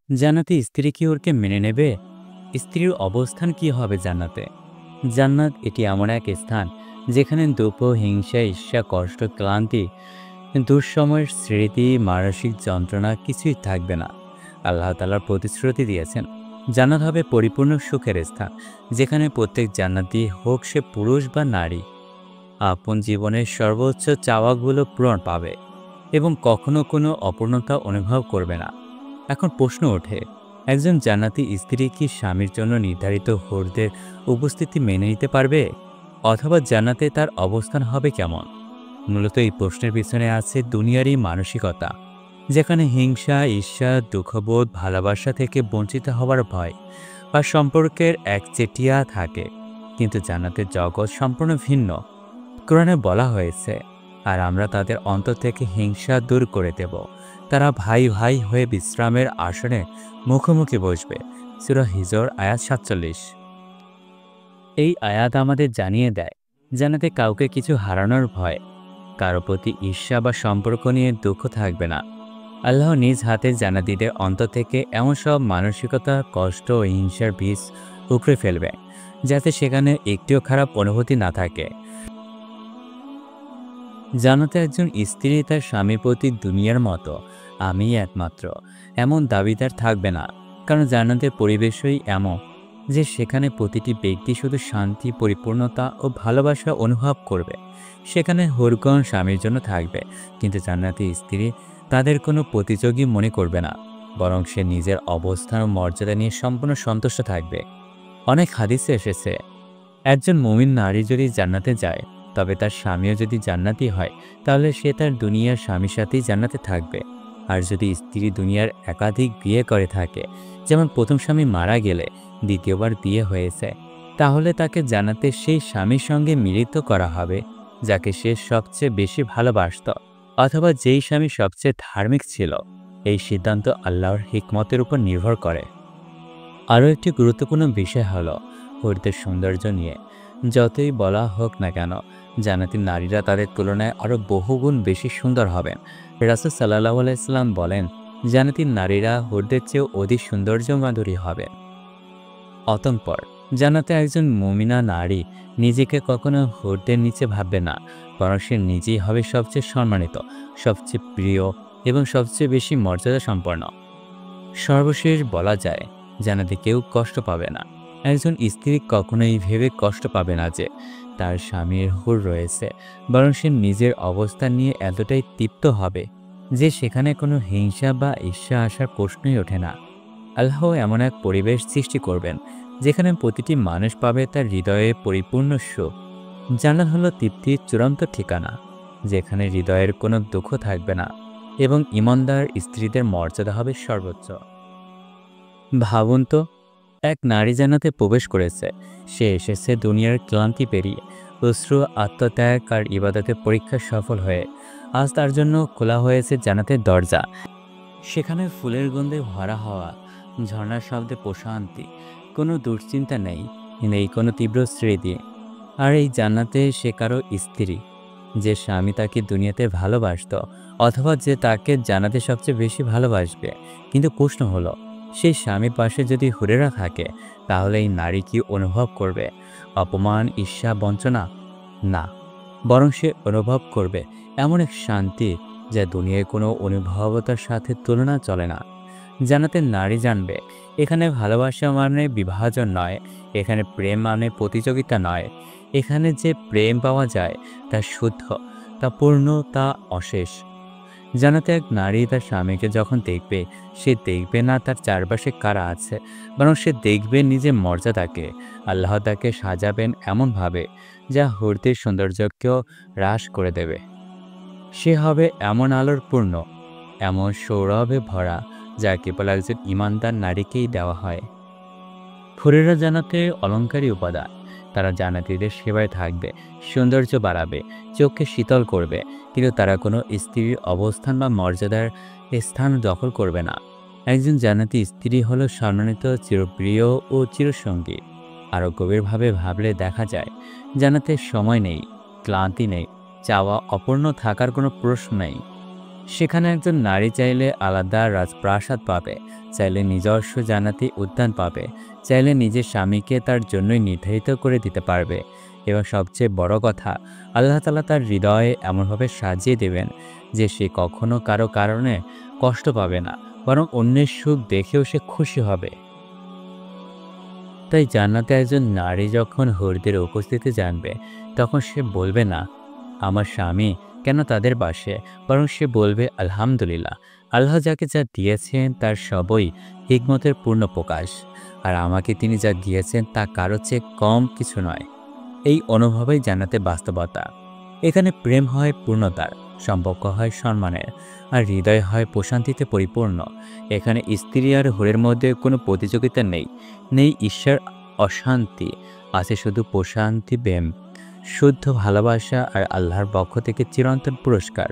জান্নাতি স্ত্রী কি ওরকে মেনে নেবে? স্ত্রীর অবস্থান কি হবে জান্নাতে? জান্নাত এটি এমন এক স্থান যেখানে দুঃখ, হিংসা, ঈর্ষা, কষ্ট, ক্লান্তি, দুঃসময়ের স্মৃতি, মানসিক যন্ত্রণা কিছুই থাকবে না। আল্লাহ তাআলা প্রতিশ্রুতি দিয়েছেন, জান্নাত হবে পরিপূর্ণ সুখের স্থান, যেখানে প্রত্যেক জান্নাতি, হোক সে পুরুষ বা নারী, আপন জীবনের সর্বোচ্চ চাওয়াগুলো পূরণ পাবে এবং কখনো কোনো অপূর্ণতা অনুভব করবে না। এখন প্রশ্ন ওঠে, একজন জান্নাতি স্ত্রী কি স্বামীর জন্য নির্ধারিত হুরদের উপস্থিতি মেনে নিতে পারবে, অথবা জান্নাতে তার অবস্থান হবে কেমন? মূলত এই প্রশ্নের পিছনে আছে দুনিয়ারই মানসিকতা, যেখানে হিংসা, ঈর্ষা, দুঃখবোধ, ভালোবাসা থেকে বঞ্চিত হওয়ার ভয় বা সম্পর্কের একচেটিয়া থাকে। কিন্তু জান্নাতের জগৎ সম্পূর্ণ ভিন্ন। কোরআনে বলা হয়েছে, আর আমরা তাদের অন্তর থেকে হিংসা দূর করে দেব। তারা ভাই ভাই হয়ে বিশ্রামের আসনে মুখোমুখি বসবে। সূরা হিজর আয়াত ৪৭। এই আয়াত আমাদের জানিয়ে দেয়, জান্নাতে কাউকে কিছু হারানোর ভয়, কারো প্রতি ঈর্ষা বা সম্পর্ক নিয়ে দুঃখ থাকবে না। আল্লাহ নিজ হাতে জান্নাতীদের অন্তর থেকে এমন সব মানসিকতা, কষ্ট ও হিংসার বীজ উপড়ে ফেলবে, যাতে সেখানে একটিও খারাপ অনুভূতি না থাকে। জান্নাতে একজন স্ত্রী তার স্বামীর প্রতি দুনিয়ার মতো আমিই একমাত্র এমন দাবিদার থাকবে না। কারণ জান্নাতের পরিবেশই এমন যে সেখানে প্রতিটি ব্যক্তি শুধু শান্তি, পরিপূর্ণতা ও ভালোবাসা অনুভব করবে। সেখানে হুরগণ স্বামীর জন্য থাকবে, কিন্তু জান্নাতি স্ত্রী তাদের কোনো প্রতিযোগী মনে করবে না, বরং সে নিজের অবস্থান ও মর্যাদা নিয়ে সম্পূর্ণ সন্তুষ্ট থাকবে। অনেক হাদিসে এসেছে, একজন মুমিন নারী যদি জান্নাতে যায়, তবে তার স্বামীও যদি জান্নাতি হয়, তাহলে সে তার দুনিয়ার স্বামীর সাথেই জান্নাতে থাকবে। আর যদি স্ত্রী দুনিয়ার একাধিক বিয়ে করে থাকে, যেমন প্রথম স্বামী মারা গেলে দ্বিতীয়বার বিয়ে হয়েছে, তাহলে তাকে জান্নাতে সেই স্বামীর সঙ্গে মিলিত করা হবে যাকে সে সবচেয়ে বেশি ভালোবাসত, অথবা যেই স্বামী সবচেয়ে ধার্মিক ছিল। এই সিদ্ধান্ত আল্লাহর হিকমতের উপর নির্ভর করে। আরও একটি গুরুত্বপূর্ণ বিষয় হলো হুরদের সৌন্দর্য নিয়ে। যতই বলা হোক না কেন, জান্নাতি নারীরা তাদের তুলনায় আরও বহুগুণ বেশি সুন্দর হবেন। রাসূল সাল্লাল্লাহু আলাইহি সাল্লাম বলেন, জান্নাতি নারীরা হুরদের চেয়েও অধিক সৌন্দর্য মাধুরী হবেন। অতঃপর জান্নাতে একজন মুমিনা নারী নিজেকে কখনো হুরদের নিচে ভাববে না, বরং সে নিজেই হবে সবচেয়ে সম্মানিত, সবচেয়ে প্রিয় এবং সবচেয়ে বেশি মর্যাদা সম্পন্ন। সর্বশেষ বলা যায়, জান্নাতে কেউ কষ্ট পাবে না। একজন স্ত্রী কখনোই ভেবে কষ্ট পাবে না যে তার স্বামীর হুর রয়েছে, বরং সে নিজের অবস্থান নিয়ে এতটাই তৃপ্ত হবে যে সেখানে কোনো হিংসা বা ঈর্ষা আসার প্রশ্নই ওঠে না। আল্লাহ এমন এক পরিবেশ সৃষ্টি করবেন যেখানে প্রতিটি মানুষ পাবে তার হৃদয়ে পরিপূর্ণ সুখ। জান্নাত হলো তৃপ্তির চূড়ান্ত ঠিকানা, যেখানে হৃদয়ের কোনো দুঃখ থাকবে না এবং ঈমানদার স্ত্রীদের মর্যাদা হবে সর্বোচ্চ। ভাবুন তো, এক নারী জান্নাতে প্রবেশ করেছে। সে এসেছে দুনিয়ার ক্লান্তি পেরিয়ে, অশ্রু, আত্মত্যাগ আর ইবাদতের পরীক্ষা সফল হয়ে। আজ তার জন্য খোলা হয়েছে জান্নাতের দরজা। সেখানে ফুলের গন্ধে ভরা হওয়া, ঝর্ণার শব্দে প্রশান্তি, কোনো দুশ্চিন্তা নেই, নেই কোনো তীব্র স্মৃতি। আর এই জান্নাতে সে কারো স্ত্রী, যে স্বামী তাকে দুনিয়াতে ভালোবাসত, অথবা যে তাকে জান্নাতে সবচেয়ে বেশি ভালোবাসবে। কিন্তু প্রশ্ন হলো, সেই স্বামীর পাশে যদি হুরেরা থাকে, তাহলে এই নারী কি অনুভব করবে অপমান, ঈর্ষা, বঞ্চনা? না, বরং সে অনুভব করবে এমন এক শান্তি যা দুনিয়ার কোনো অনুভবতার সাথে তুলনা চলে না। জান্নাতের নারী জানবে, এখানে ভালোবাসা মানে বিভাজন নয়, এখানে প্রেম মানে প্রতিযোগিতা নয়। এখানে যে প্রেম পাওয়া যায় তা শুদ্ধ, তা পূর্ণ, তা অশেষ। জান্নাতে এক নারী তার স্বামীকে যখন দেখবে, সে দেখবে না তার চারপাশে কারা আছে, বরং সে দেখবে নিজের মর্যাদাকে। আল্লাহ তাকে সাজাবেন এমনভাবে যা হুরদের সৌন্দর্যকেও হ্রাস করে দেবে। সে হবে এমন আলোর পূর্ণ, এমন সৌরভে ভরা, যা কেবল একজন ঈমানদার নারীকেই দেওয়া হয়। হুরেরা জান্নাতে অলংকারী উপাদান। তারা জান্নাতীদের সেবায় থাকবে, সৌন্দর্য বাড়াবে, চোখকে শীতল করবে, কিন্তু তারা কোনো স্ত্রীর অবস্থান বা মর্যাদার স্থান দখল করবে না। একজন জান্নাতি স্ত্রী হলো সম্মানিত, চিরপ্রিয় ও চিরসঙ্গী। আরও গভীরভাবে ভাবলে দেখা যায়, জান্নাতে সময় নেই, ক্লান্তি নেই, চাওয়া অপূর্ণ থাকার কোনো প্রশ্ন নেই। সেখানে একজন নারী চাইলে আলাদা রাজপ্রাসাদ পাবে, চাইলে নিজস্ব জান্নাতি উদ্যান পাবে, চাইলে নিজের স্বামীকে তার জন্যই নির্ধারিত করে দিতে পারবে। এবং সবচেয়ে বড় কথা, আল্লাহ তাআলা তার হৃদয়ে এমনভাবে সাজিয়ে দেবেন যে সে কখনো কারো কারণে কষ্ট পাবে না, বরং অন্যের সুখ দেখেও সে খুশি হবে। তাই জান্নাতে একজন নারী যখন হুরদের উপস্থিতি জানবে, তখন সে বলবে না আমার স্বামী কেন তাদের বাসে, বরং সে বলবে আলহামদুলিল্লাহ, আল্লাহ যাকে যা দিয়েছেন তার সবই হিকমতের পূর্ণ প্রকাশ, আর আমাকে তিনি যা দিয়েছেন তা কারো চেয়ে কম কিছু নয়। এই অনুভবেই জান্নাতে বাস্তবতা। এখানে প্রেম হয় পূর্ণতার, সম্পর্ক হয় সম্মানের, আর হৃদয় হয় প্রশান্তিতে পরিপূর্ণ। এখানে স্ত্রী আর হুরের মধ্যে কোনো প্রতিযোগিতা নেই, নেই ঈর্ষার অশান্তি, আছে শুধু প্রশান্তি, প্রেম, শুদ্ধ ভালোবাসা আর আল্লাহর পক্ষ থেকে চিরন্তন পুরস্কার।